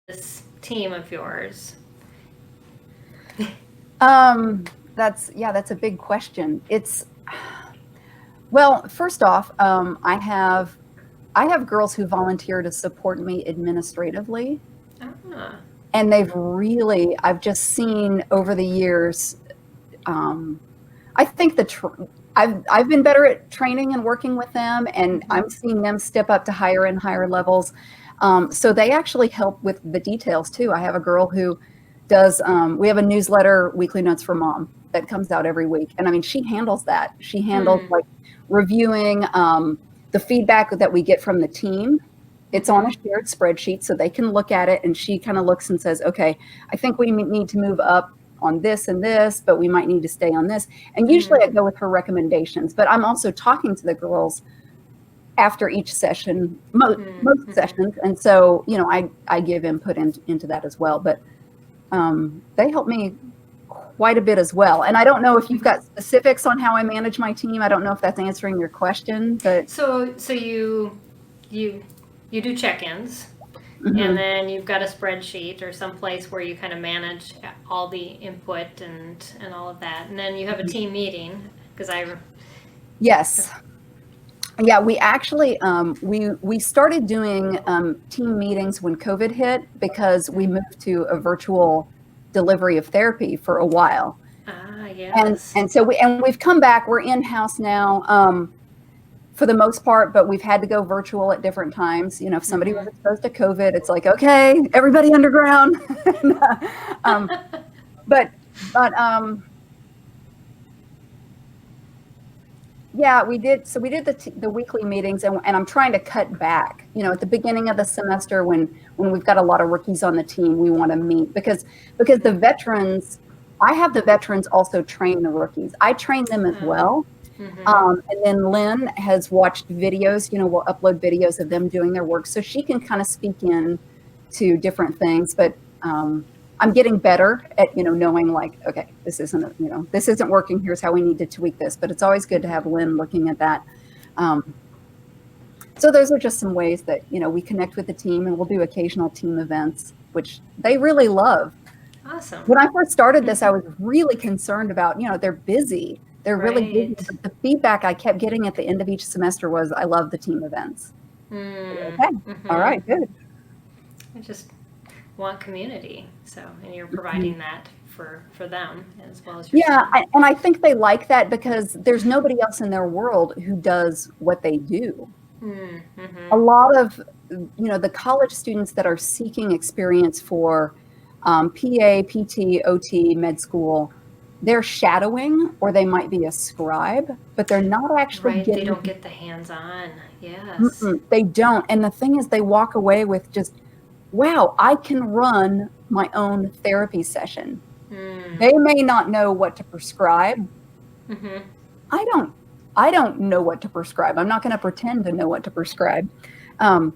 this team of yours? That's a big question. Well, first off, I have girls who volunteer to support me administratively, Ah, and I've just seen over the years, um, I think I've been better at training and working with them, and I'm seeing them step up to higher and higher levels. So they actually help with the details too. I have a girl who does. We have a newsletter, Weekly Notes for Mom, that comes out every week, and I mean, she handles that. She handles hmm. like reviewing the feedback that we get from the team. It's on a shared spreadsheet, so they can look at it, and she kind of looks and says, "Okay, I think we need to move up on this and this, but we might need to stay on this." And usually I go with her recommendations, but I'm also talking to the girls after each session, most sessions. And so, I give input into that as well. But they help me quite a bit as well. And I don't know if you've got specifics on how I manage my team. I don't know if that's answering your question, but So you do check-ins, and mhm. then you've got a spreadsheet or some place where you kind of manage all the input and all of that, and then you have a team meeting because I. Yes. Yeah, we actually we started doing team meetings when COVID hit because we moved to a virtual delivery of therapy for a while. Ah, And yes. and so we've come back. We're in house now for the most part, but we've had to go virtual at different times. If somebody was exposed to COVID, it's like, okay, everybody underground. um, but but Yeah, we did. So we did the weekly meetings, and I'm trying to cut back. At the beginning of the semester, when we've got a lot of rookies on the team, we want to meet because the veterans. I have the veterans also train the rookies. I train them as well. Mm-hmm. And then Lynn has watched videos. We'll upload videos of them doing their work, so she can kind of speak in to different things. But I'm getting better at knowing, like, okay, this isn't working. Here's how we need to tweak this. But it's always good to have Lynn looking at that. Um, so those are just some ways that we connect with the team, and we'll do occasional team events, which they really love. Awesome. When I first started this, I was really concerned about, they're busy. They're really busy. Right. But the feedback I kept getting at the end of each semester was, I love the team events. Mm. Okay. All Mm-hmm. right, good. I just want community. So, and you're Mhm. providing that for them as well as your Yeah, son. and I think they like that because there's nobody else in their world who does what they do. A Mm-hmm. lot of, the college students that are seeking experience for PA, PT, OT, med school, they're shadowing, or they might be a scribe, but they're not actually Right. They getting. don't get the hands-on. Yes. They don't. And the thing is, they walk away with just, wow, I can run my own therapy session. Mm. They may not know what to prescribe. Mm-hmm. I don't. I don't know what to prescribe. I'm not going to pretend to know what to prescribe. Um,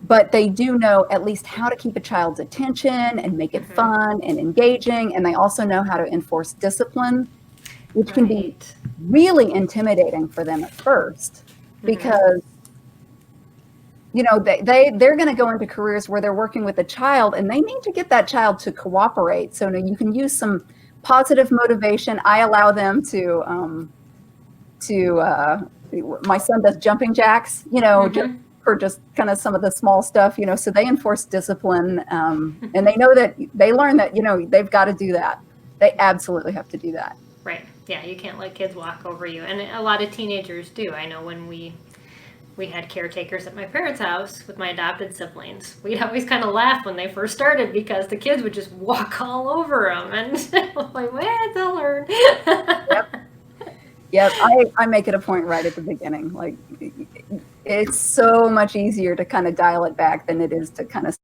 but they do know at least how to keep a child's attention and make it Mm-hmm. fun and engaging. And they also know how to enforce discipline, which can be Right. really intimidating for them at first, Mm-hmm. because they're going to go into careers where they're working with a child, and they need to get that child to cooperate. So you can use some positive motivation. I allow them to my son does jumping jacks, just Mm-hmm. for just kind of some of the small stuff, so they enforce discipline, and they know that they learn that they've got to do that. They absolutely have to do that. Right. Yeah, you can't let kids walk over you. And a lot of teenagers do. I know when we had caretakers at my parents' house with my adopted siblings. We'd always kind of laugh when they first started because the kids would just walk all over them, and I'm like, well, they'll learn. Yep. Yep. I make it a point right at the beginning. Like, it's so much easier to kind of dial it back than it is to kind of